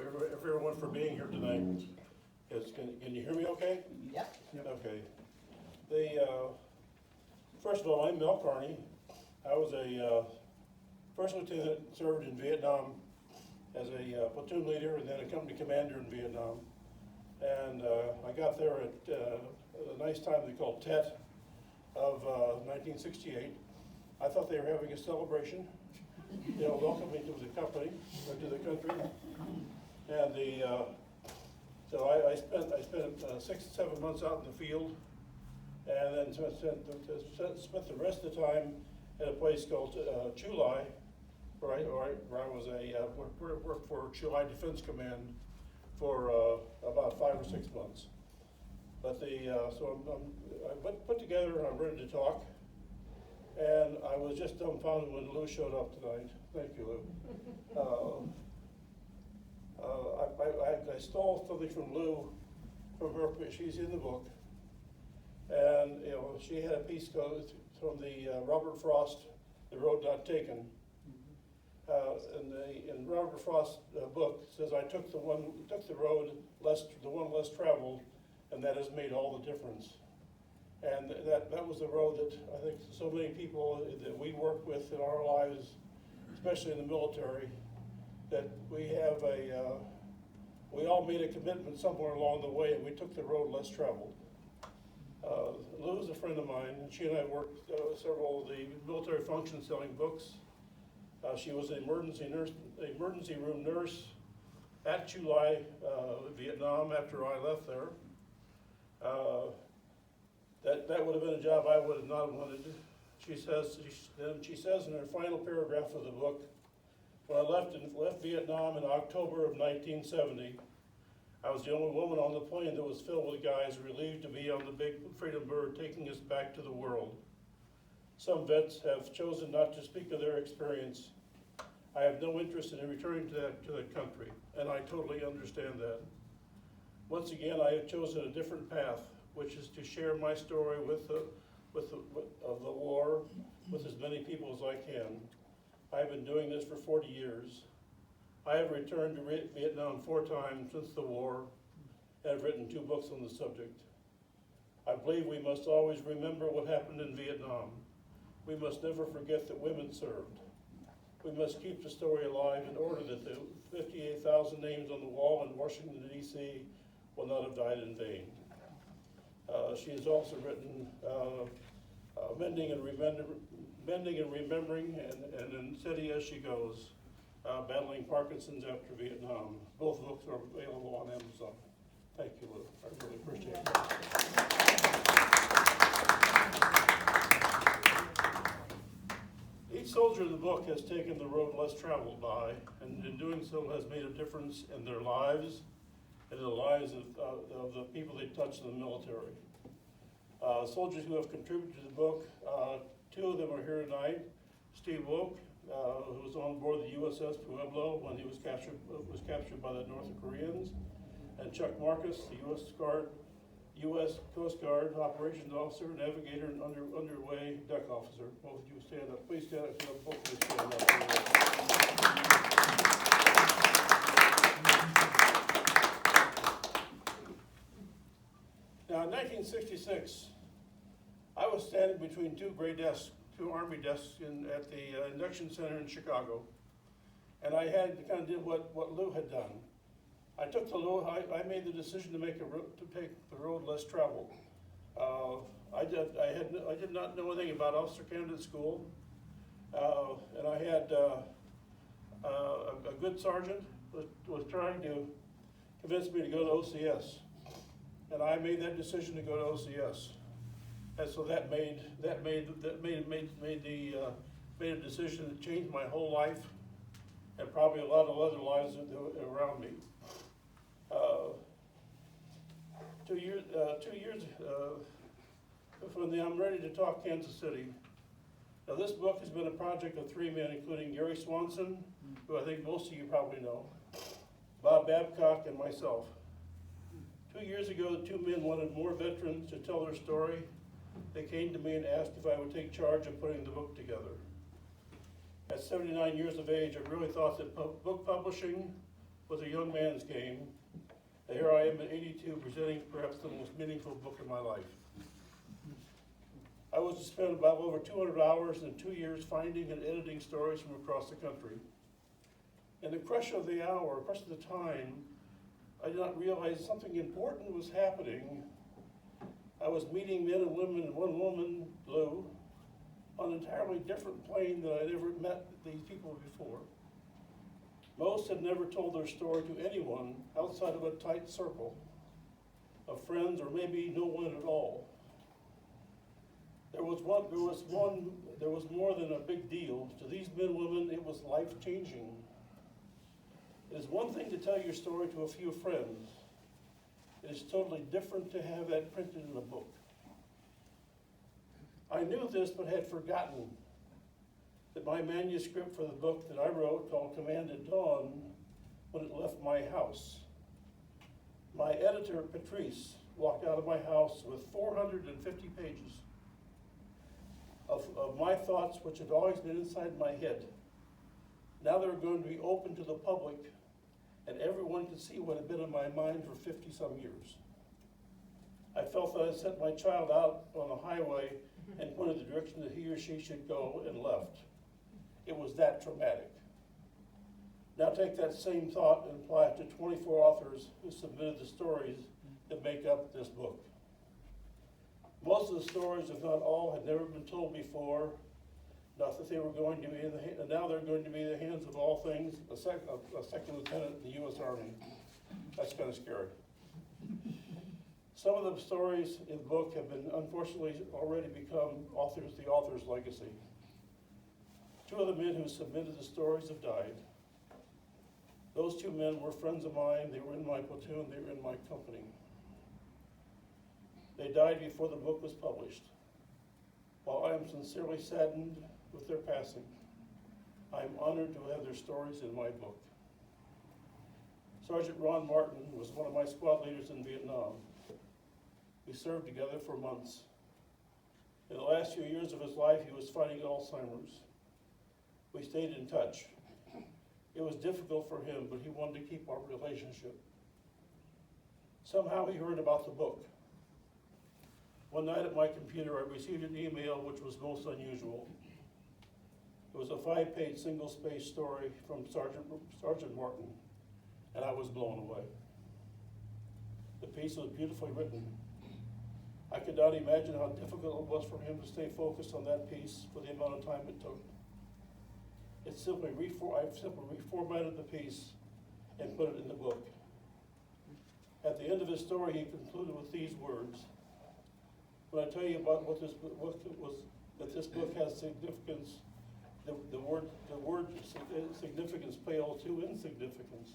everyone for being here tonight. Can you hear me okay? Yep. Okay. First of all, I'm Mel Carney. I was a first lieutenant, served in Vietnam as a platoon leader and then a company commander in Vietnam. And I got there at a nice time they called Tet of 1968. I thought they were having a celebration, welcoming to the company, or to the country. And so I spent 6 to 7 months out in the field, and then spent the rest of the time at a place called Chulai, where I was worked for Chulai Defense Command for about 5 or 6 months. But so I put together, I'm ready to talk, and I was just dumbfounded when Lou showed up tonight. Thank you, Lou. I stole something from Lou, from her. She's in the book, and she had a piece from the Robert Frost, "The Road Not Taken." In Robert Frost's book, it says, "I took the one less traveled, and that has made all the difference." And that was the road that I think so many people that we work with in our lives, especially in the military, that we all made a commitment somewhere along the way, and we took the road less traveled. Lou's a friend of mine, and she and I worked several of the military functions selling books. She was an emergency room nurse at Chulai, Vietnam, after I left there. That would have been a job I would have not wanted. She says in her final paragraph of the book, "When I left Vietnam in October of 1970, I was the only woman on the plane that was filled with guys relieved to be on the big Freedom Bird taking us back to the world. Some vets have chosen not to speak of their experience. I have no interest in returning to that country, and I totally understand that. Once again, I have chosen a different path, which is to share my story of the war with as many people as I can. I have been doing this for 40 years. I have returned to Vietnam 4 times since the war and have written 2 books on the subject. I believe we must always remember what happened in Vietnam. We must never forget that women served. We must keep the story alive in order that the 58,000 names on the wall in Washington, D.C. will not have died in vain." She has also written Mending and Remembering, and in Steady As She Goes, Battling Parkinson's After Vietnam. Both books are available on Amazon. Thank you, Lou. I really appreciate it. Each soldier in the book has taken the road less traveled by, and in doing so has made a difference in their lives and in the lives of the people they touch in the military. Soldiers who have contributed to the book, 2 of them are here tonight. Steve Woke, who was on board the USS Pueblo when he was captured by the North Koreans, and Chuck Marcus, the U.S. Coast Guard Operations Officer, Navigator, and underway deck officer. Both of you stand up. Please stand up. Both of you stand up. Now, in 1966, I was standing between 2 gray desks, 2 Army desks at the induction center in Chicago, and I did what Lou had done. I made the decision to take the road less traveled. I did not know anything about officer candidate school, and I had a good sergeant was trying to convince me to go to OCS, and I made that decision to go to OCS. And so that made a decision that changed my whole life, and probably a lot of other lives around me. 2 years from the I'm Ready to Talk Kansas City. Now, this book has been a project of 3 men, including Gary Swanson, who I think most of you probably know, Bob Babcock, and myself. 2 years ago, the 2 men wanted more veterans to tell their story. They came to me and asked if I would take charge of putting the book together. At 79 years of age, I really thought that book publishing was a young man's game. And here I am at 82 presenting perhaps the most meaningful book in my life. I was to spend about over 200 hours in 2 years finding and editing stories from across the country. In the crush of the hour, crush of the time, I did not realize something important was happening. I was meeting men and women, and one woman, Lou, on an entirely different plane than I'd ever met these people before. Most had never told their story to anyone outside of a tight circle of friends, or maybe no one at all. There was more than a big deal. To these men and women, it was life-changing. It is one thing to tell your story to a few friends. It is totally different to have that printed in a book. I knew this, but had forgotten that my manuscript for the book that I wrote, called Command at Dawn, when it left my house. My editor, Patrice, walked out of my house with 450 pages of my thoughts, which had always been inside my head. Now they were going to be open to the public, and everyone could see what had been in my mind for 50-some years. I felt that I had sent my child out on the highway and pointed the direction that he or she should go, and left. It was that traumatic. Now take that same thought and apply it to 24 authors who submitted the stories that make up this book. Most of the stories, if not all, had never been told before. Not that they were going to be and now they're going to be in the hands of all things, a second lieutenant in the U.S. Army. That's kind of scary. Some of the stories in the book have been, unfortunately, already become the author's legacy. 2 of the men who submitted the stories have died. Those 2 men were friends of mine. They were in my platoon. They were in my company. They died before the book was published. While I am sincerely saddened with their passing, I am honored to have their stories in my book. Sergeant Ron Martin was one of my squad leaders in Vietnam. We served together for months. In the last few years of his life, he was fighting Alzheimer's. We stayed in touch. It was difficult for him, but he wanted to keep our relationship. Somehow he heard about the book. One night at my computer, I received an email which was most unusual. It was a 5-page single-space story from Sergeant Martin, and I was blown away. The piece was beautifully written. I could not imagine how difficult it was for him to stay focused on that piece for the amount of time it took. I simply reformatted the piece and put it in the book. At the end of his story, he concluded with these words: "When I tell you about what this book was, that this book has significance, the word significance pales to insignificance.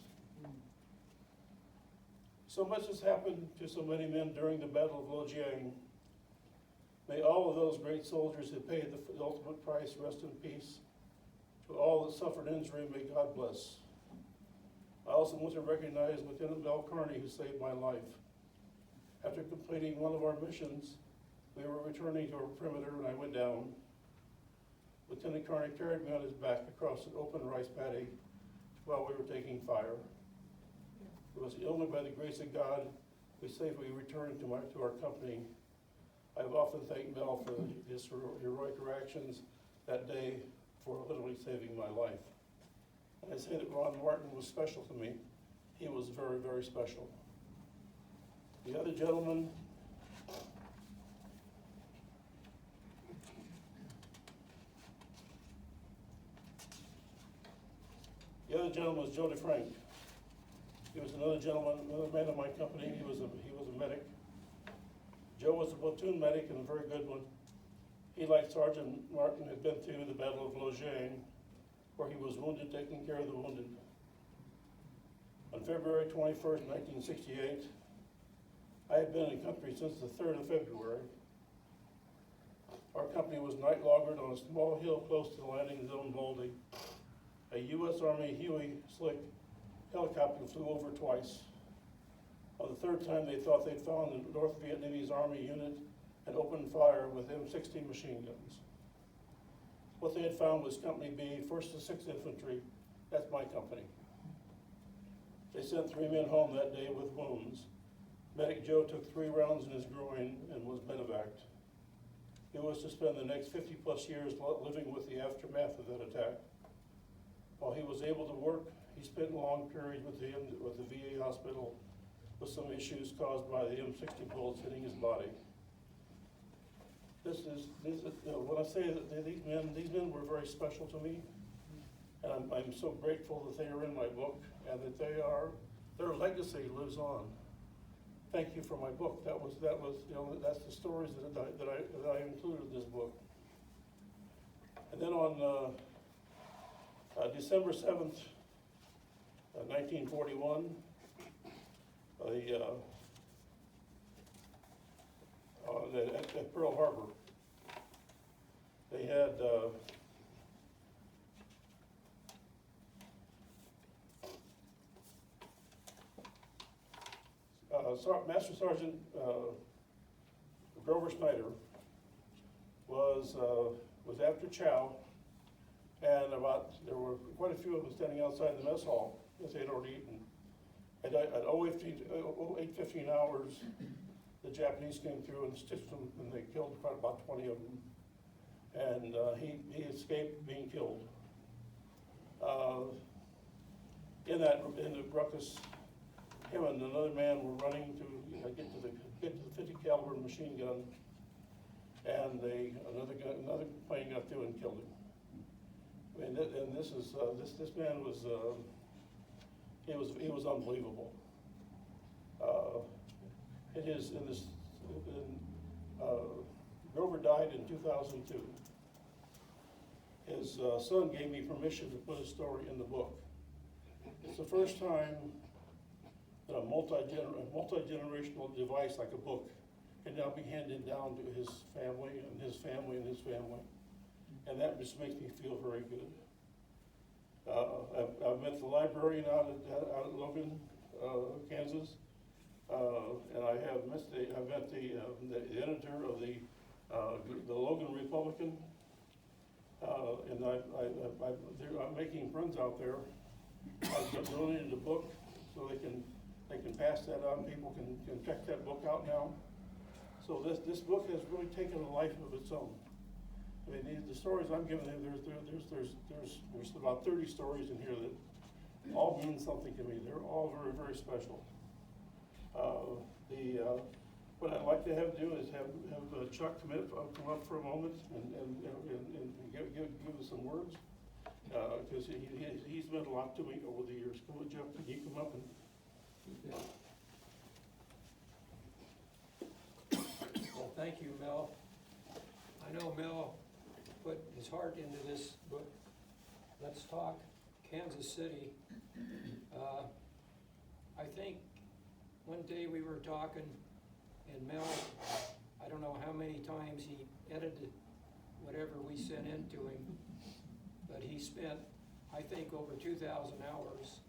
So much has happened to so many men during the Battle of Lo Jiang. May all of those great soldiers who paid the ultimate price rest in peace. To all that suffered injury, may God bless. I also want to recognize Lieutenant Mel Carney, who saved my life. After completing one of our missions, we were returning to our perimeter and I went down. Lieutenant Carney carried me on his back across an open rice paddy while we were taking fire. It was only by the grace of God we safely returned to our company. I've often thanked Mel for his heroic actions that day for literally saving my life. When I say that Ron Martin was special to me, he was very, very special. The other gentleman, was Joe DeFrank. He was another man in my company. He was a medic. Joe was a platoon medic and a very good one. He, like Sergeant Martin, had been through the Battle of Lo Jiang, where he was wounded, taking care of the wounded. On February 21st, 1968, I had been in country since the 3rd of February. Our company was night loggered on a small hill close to the landing zone Baldy. A U.S. Army Huey Slick helicopter flew over twice. On the 3rd time, they thought they'd found the North Vietnamese Army unit and opened fire with M16 machine guns. What they had found was Company B, 1st to 6th Infantry. That's my company. They sent 3 men home that day with wounds. Medic Joe took 3 rounds in his groin and was medevaced. He was to spend the next 50+ years living with the aftermath of that attack. While he was able to work, he spent long periods with the VA hospital with some issues caused by the M60 bullets hitting his body. When I say that these men were very special to me, and I'm so grateful that they are in my book and that their legacy lives on. Thank you for my book. That was that's the stories that I included in this book. And then on December 7th, 1941, at Pearl Harbor, they had Master Sergeant Grover Snyder was after chow, and there were quite a few of them standing outside the mess hall as they had already eaten. At 8:15 hours, the Japanese came through and stitched them, and they killed about 20 of them. And he escaped being killed. In the ruckus, him and another man were running to get to the 50 caliber machine gun, and another plane got through and killed him. I mean, and this man was he was unbelievable. Grover died in 2002. His son gave me permission to put his story in the book. It's the first time that a multi-generational device like a book can now be handed down to his family and his family and his family. And that just makes me feel very good. I've met the librarian out at Logan, Kansas, and I met the editor of the Logan Republican, and I'm making friends out there. I've donated a book so they can pass that on. People can check that book out now. So this book has really taken a life of its own. I mean, the stories I'm giving you, there's about 30 stories in here that all mean something to me. They're all very, very special. What I'd like to do is have Chuck come up for a moment and give us some words, because he's meant a lot to me over the years. Come on, Jeff, can you come up and? Well, thank you, Mel. I know Mel put his heart into this book. Let's talk Kansas City. I think one day we were talking, and Mel, I don't know how many times he edited whatever we sent into him, but he spent, I think, over 2,000 hours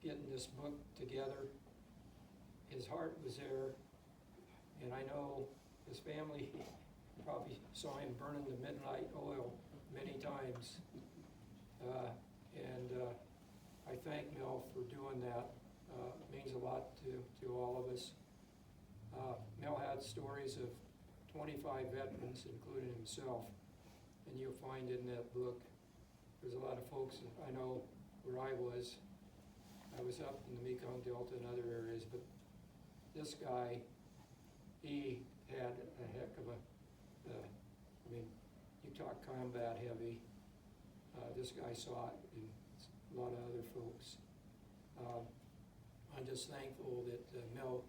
getting this book together. His heart was there, and I know his family probably saw him burning the midnight oil many times. I thank Mel for doing that. It means a lot to all of us. Mel had stories of 25 veterans, including himself, and you'll find in that book, there's a lot of folks, I know where I was up in the Mekong Delta and other areas, but this guy, he had a heck of you talk combat heavy, this guy saw it in a lot of other folks. I'm just thankful that Mel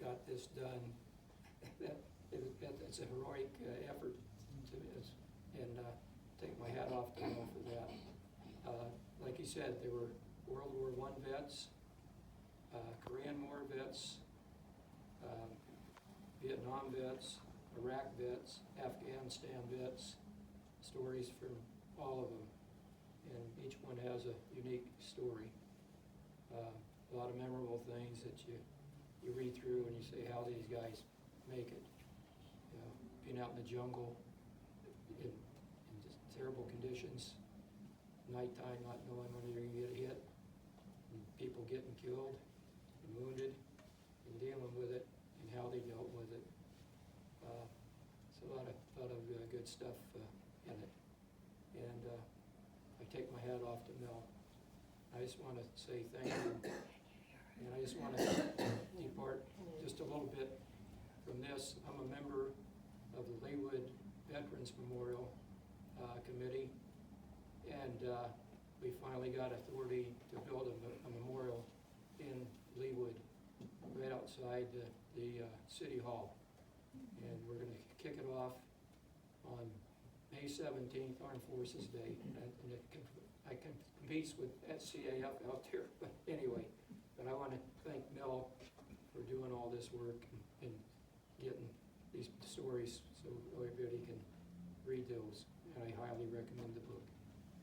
got this done. It's a heroic effort and take my hat off to Mel for that. Like you said, there were World War I vets, Korean War vets, Vietnam vets, Iraq vets, Afghanistan vets, stories from all of them. And each one has a unique story. A lot of memorable things that you read through and you say, how these guys make it. Being out in the jungle in just terrible conditions, nighttime not knowing when you're going to get hit, and people getting killed and wounded and dealing with it and how they dealt with it. It's a lot of good stuff in it. And I take my hat off to Mel. I just want to say thank you. And I just want to depart just a little bit from this. I'm a member of the Leawood Veterans Memorial Committee, and we finally got authority to build a memorial in Leawood, right outside the City Hall. And we're going to kick it off on May 17th, Armed Forces Day. And I competes with SCAF out there, but anyway. But I want to thank Mel for doing all this work and getting these stories so everybody can read those. And I highly recommend the book.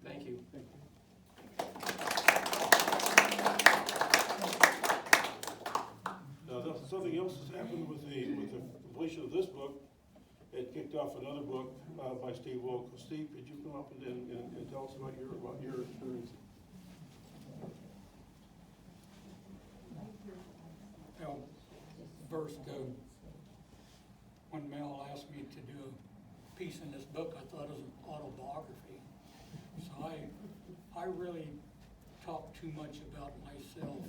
Thank you. Thank you. Now, something else has happened with the completion of this book. It kicked off another book by Steve Wolk. Steve, could you come up and tell us about your experience? Well, first, when Mel asked me to do a piece in this book, I thought it was an autobiography. So I really talked too much about myself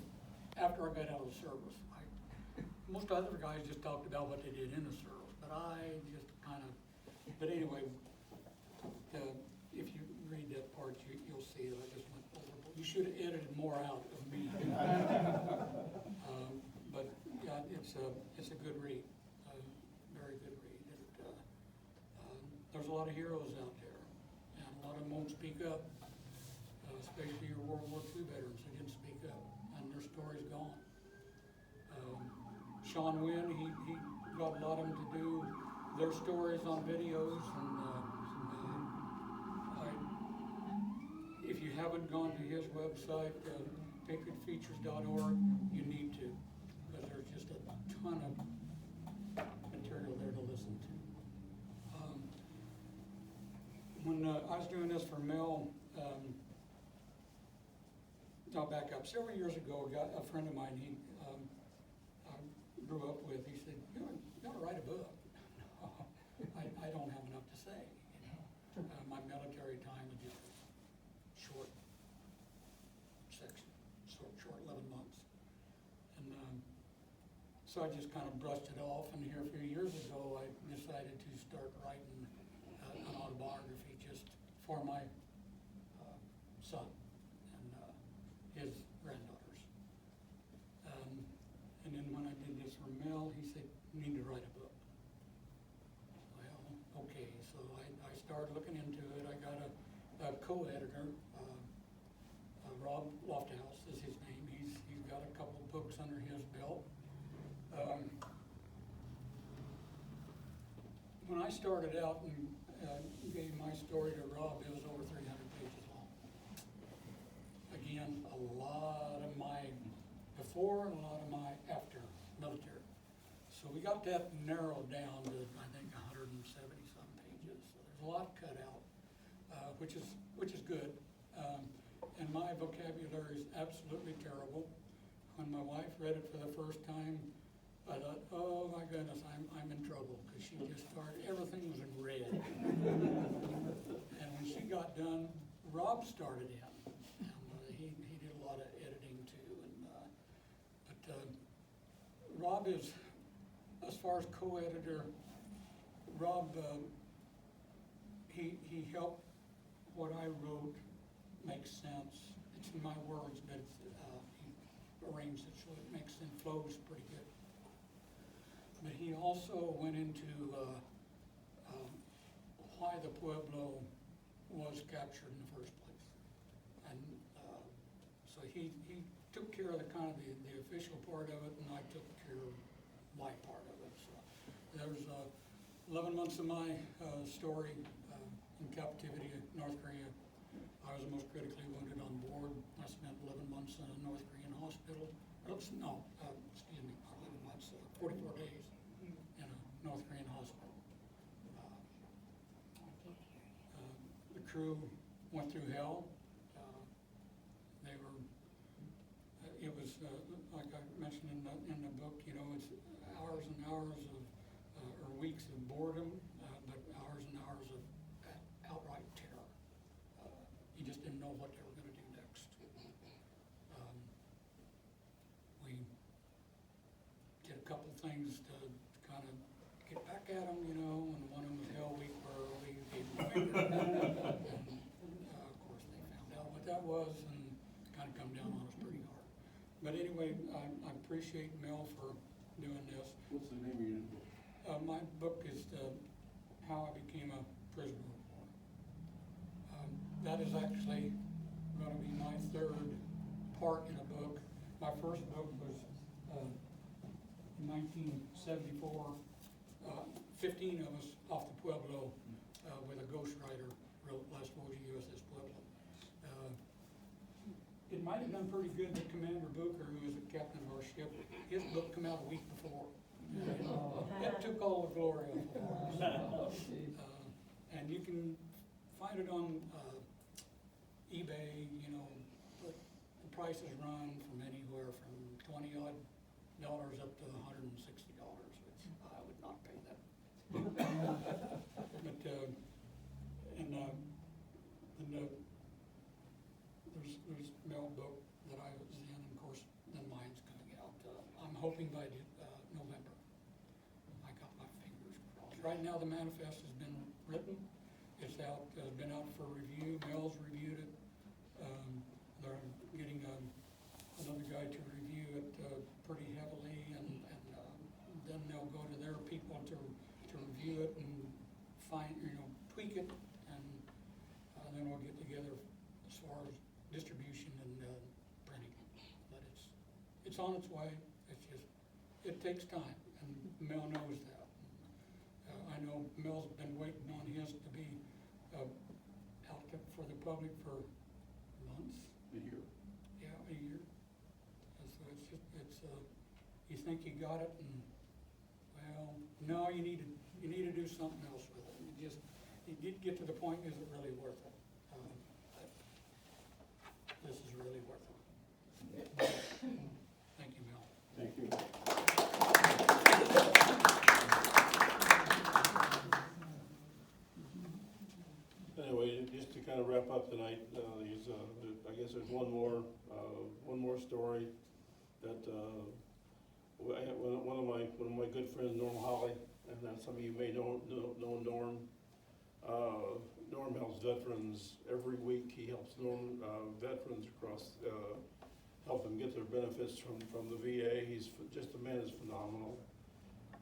after I got out of the service. Most other guys just talked about what they did in the service, but I just kind of, but anyway, if you read that part, you'll see that I just went overboard. You should have edited more out of me. But yeah, it's a good read, very good read. There's a lot of heroes out there, and a lot of them won't speak up, especially your World War II veterans who didn't speak up, and their story's gone. Sean Wynn, he got a lot of them to do their stories on videos, and if you haven't gone to his website, patriotfeatures.org, you need to, because there's just a ton of material there to listen to. When I was doing this for Mel, I'll back up. Several years ago, a friend of mine, I grew up with, he said, you got to write a book. I don't have enough to say. My military time was just short section, short 11 months. And so I just kind of brushed it off, and here a few years ago, I decided to start writing an autobiography just for my son and his granddaughters. And then when I did this for Mel, he said, you need to write a book. Well, okay, so I started looking into it. I got a co-editor, Rob Lofthouse is his name. He's got a couple books under his belt. When I started out and gave my story to Rob, it was over 300 pages long. Again, a lot of my before and a lot of my after military. So we got that narrowed down to, I think, 170 some pages. So there's a lot cut out, which is good. And my vocabulary is absolutely terrible. When my wife read it for the first time, I thought, oh my goodness, I'm in trouble, because she just started, everything was in red. And when she got done, Rob started in. And he did a lot of editing too. But Rob is, as far as co-editor, Rob, he helped what I wrote make sense. It's in my words, but he arranged it so it makes sense, flows pretty good. But he also went into why the Pueblo was captured in the first place. And so he took care of the kind of the official part of it, and I took care of my part of it. So there's 11 months of my story in captivity in North Korea. I was the most critically wounded on board. I spent 11 months in a North Korean hospital. Excuse me, not 11 months, 44 days in a North Korean hospital. The crew went through hell. mentioned in the book, you know, it's hours and hours of, or weeks of boredom, but hours and hours of outright terror. You just didn't know what they were gonna do next. We did a couple things to kind of get back at them, you know, and one of them was Hell Week, where we gave them a finger. And, of course, they found out what that was and kind of come down on us pretty hard. But anyway, I appreciate Mel for doing this. What's the name of your book? My book is How I Became a Prisoner of War. That is actually going to be my third part in a book. My first book was in 1974. 15 of us off the Pueblo with a ghostwriter wrote Las Voces USS Pueblo. It might have done pretty good that Commander Booker, who was the captain of our ship, his book came out a week before. It took all the glory off of ours. And you can find it on eBay, you know, but the prices run from anywhere from $20 odd up to $160, which I would not pay that. But, there's Mel book that I was in, and of course, then mine's coming out. I'm hoping by November. I got my fingers crossed. Right now, the manifest has been written. It's out, been out for review. Mel's reviewed it. They're getting another guy to review it pretty heavily, and then they'll go to their people to review it and find, you know, tweak it, and then we'll get together as far as distribution and printing. But it's on its way. It's just, it takes time, and Mel knows that. I know Mel's been waiting on his to be out for the public for months. A year. Yeah, a year. And so it's just, you think you got it, and well, no, you need to do something else with it. You get to the point, is it really worth it? This is really worth it. Thank you, Mel. Thank you. Anyway, just to kind of wrap up tonight, I guess there's one more story that I had one of my good friends, Norm Holly, and then some of you may know Norm. Norm helps veterans every week. He helps veterans across, help them get their benefits from the VA. He's just, the man is phenomenal.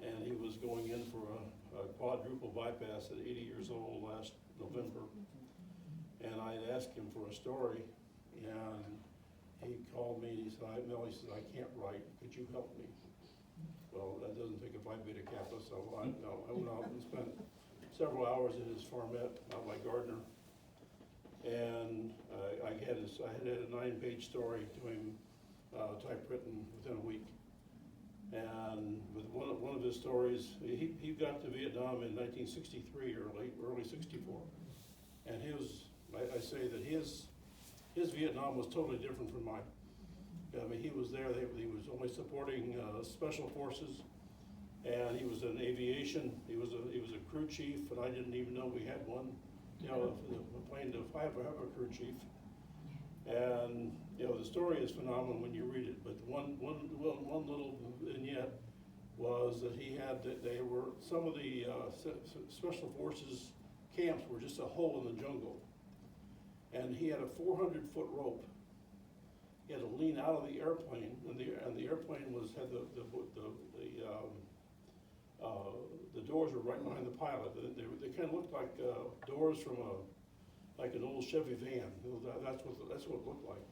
And he was going in for a quadruple bypass at 80 years old last November. And I had asked him for a story, and he called me and he said, Mel, he said, I can't write, could you help me? Well, that doesn't take a Phi Beta Kappa, so I went out and spent several hours in his farmette out by Gardner. And I had a 9-page story to him, typewritten within a week. And with one of his stories, he got to Vietnam in 1963 or early 64. And I say that his Vietnam was totally different from mine. I mean, he was there, he was only supporting special forces, and he was in aviation. He was a crew chief, and I didn't even know we had one. You know, the plane to have a crew chief. And you know, the story is phenomenal when you read it. But one little vignette was that some of the special forces camps were just a hole in the jungle, and he had a 400-foot rope. He had to lean out of the airplane, and the airplane had the doors were right behind the pilot. They kind of looked like doors from like an old Chevy van. That's what it looked like.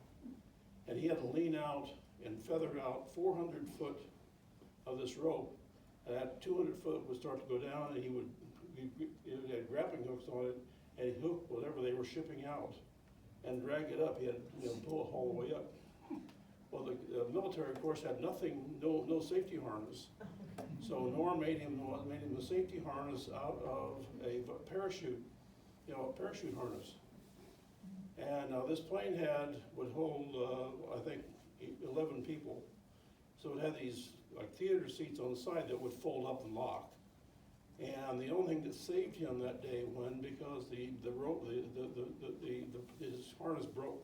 And he had to lean out and feather out 400 foot of this rope, and that 200 foot would start to go down, and it had grappling hooks on it, and he'd hook whatever they were shipping out and drag it up. He had to pull it all the way up. Well, the military, of course, had nothing, no safety harness. So Norm made him the safety harness out of a parachute, a parachute harness. And this plane would hold, I think, 11 people. So it had these like theater seats on the side that would fold up and lock. And the only thing that saved him that day because the rope, his harness broke.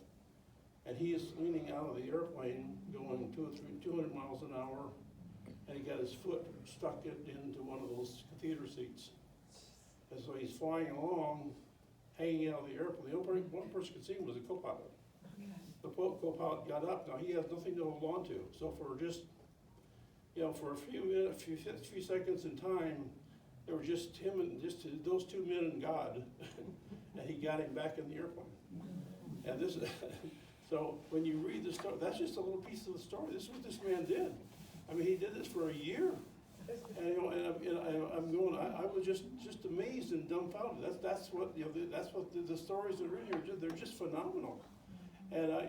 And he is leaning out of the airplane going 200 miles an hour, and he got his foot stuck into one of those theater seats. And so he's flying along, hanging out of the airplane. The only one person could see him was the co-pilot. The co-pilot got up. Now he has nothing to hold on to. So for just, for a few seconds in time, there were just him and just those two men and God, and he got him back in the airplane. And this, so when you read the story, that's just a little piece of the story. This is what this man did. I mean, he did this for a year. And, I was just amazed and dumbfounded. That's what the stories that are in here. They're just phenomenal. And I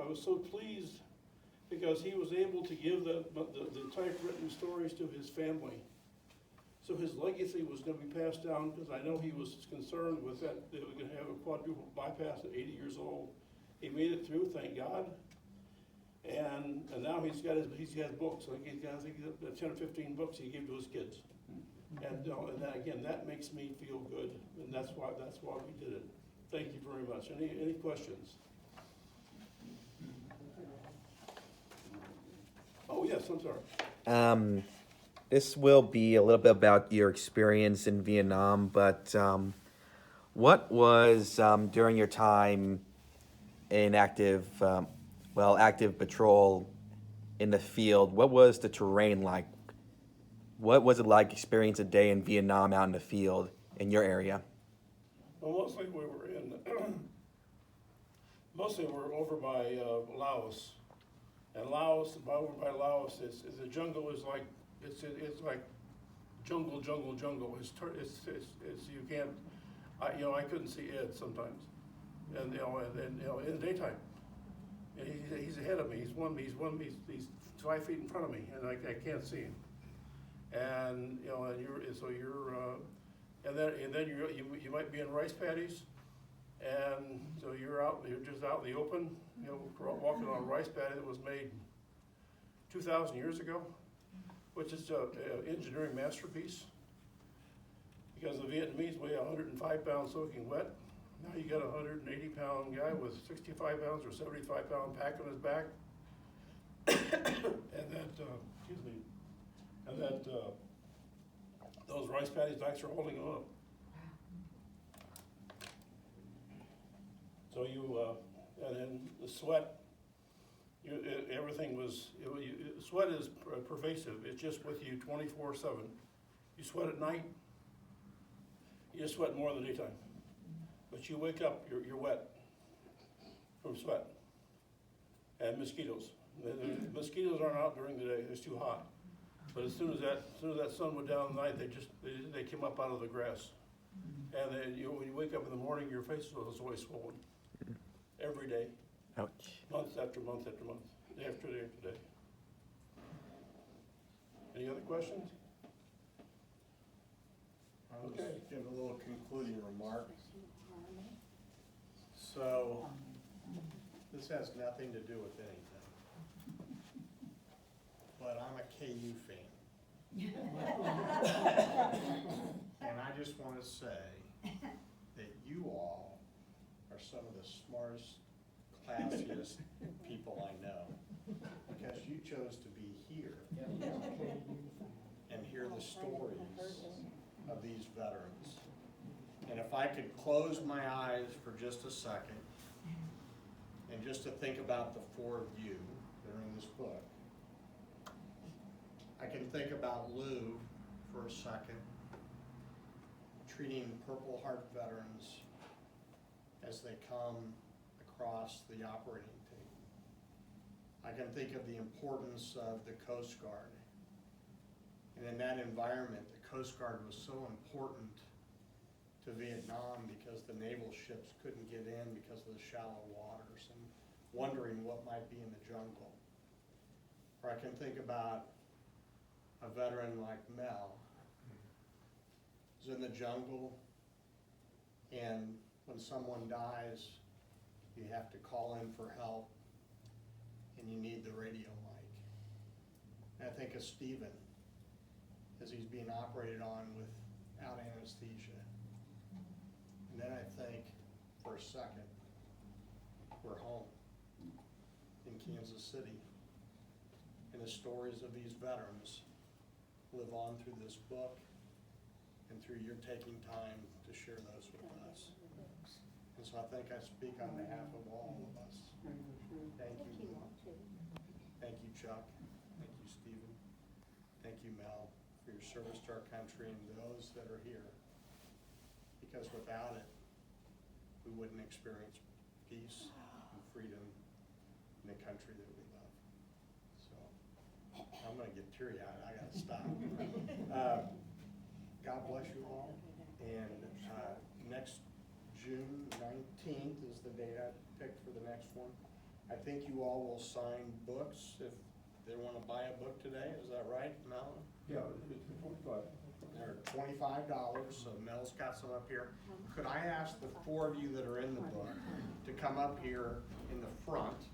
was so pleased because he was able to give the typewritten stories to his family. So his legacy was going to be passed down, because I know he was concerned with that they were going to have a quadruple bypass at 80 years old. He made it through, thank God. And now he's got books. I think 10 or 15 books he gave to his kids. And again, that makes me feel good, and that's why we did it. Thank you very much. Any questions? Oh yes, I'm sorry. This will be a little bit about your experience in Vietnam, but what was during your time in active patrol in the field? What was the terrain like? What was it like experience a day in Vietnam out in the field in your area? Well, mostly we're over by Laos, and over by Laos, the jungle is like it's like jungle. It's you can't. I couldn't see Ed sometimes, and in the daytime, and he's ahead of me. He's 5 feet in front of me, and I can't see him. And and then you might be in rice paddies, and so you're just out in the open, walking on a rice paddy that was made 2,000 years ago, which is an engineering masterpiece, because the Vietnamese weigh 105 pounds soaking wet. Now you got a 180-pound guy with 65 pounds or 75-pound pack on his back, and those rice paddies backs are holding them up. So and then the sweat. Sweat is pervasive. It's just with you 24/7. You sweat at night, you just sweat more than the daytime. But you wake up, you're wet from sweat. And mosquitoes. The mosquitoes aren't out during the day, it's too hot. But as soon as that sun went down at night, they came up out of the grass. And then when you wake up in the morning, your face was always swollen. Every day. Ouch. Month after month after month, day after day after day. Any other questions? I'll just give a little concluding remark. So, this has nothing to do with anything, but I'm a KU fan. And I just want to say that you all are some of the smartest, classiest people I know, because you chose to be here and hear the stories of these veterans. And if I could close my eyes for just a second and just to think about the four of you that are in this book, I can think about Lou for a second, treating Purple Heart veterans as they come across the operating table. I can think of the importance of the Coast Guard. And in that environment, the Coast Guard was so important to Vietnam because the naval ships couldn't get in because of the shallow waters and wondering what might be in the jungle. Or I can think about a veteran like Mel, who's in the jungle, and when someone dies, you have to call in for help, and you need the radio mic. And I think of Stephen, as he's being operated on without anesthesia. And then I think, for a second, we're home in Kansas City. And the stories of these veterans live on through this book and through your taking time to share those with us. And so I think I speak on behalf of all of us. Thank you. Thank you, Chuck. Thank you, Stephen. Thank you, Mel, for your service to our country and those that are here. Because without it, we wouldn't experience peace and freedom in the country that we love. So I'm gonna get teary-eyed, I gotta stop. God bless you all. And next June 19th is the date I picked for the next one. I think you all will sign books if they wanna buy a book today, is that right, Mel? Yeah, it's 25. They're $25, so Mel's got some up here. Could I ask the four of you that are in the book to come up here in the front,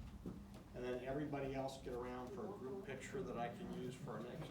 and then everybody else get around for a group picture that I can use for our next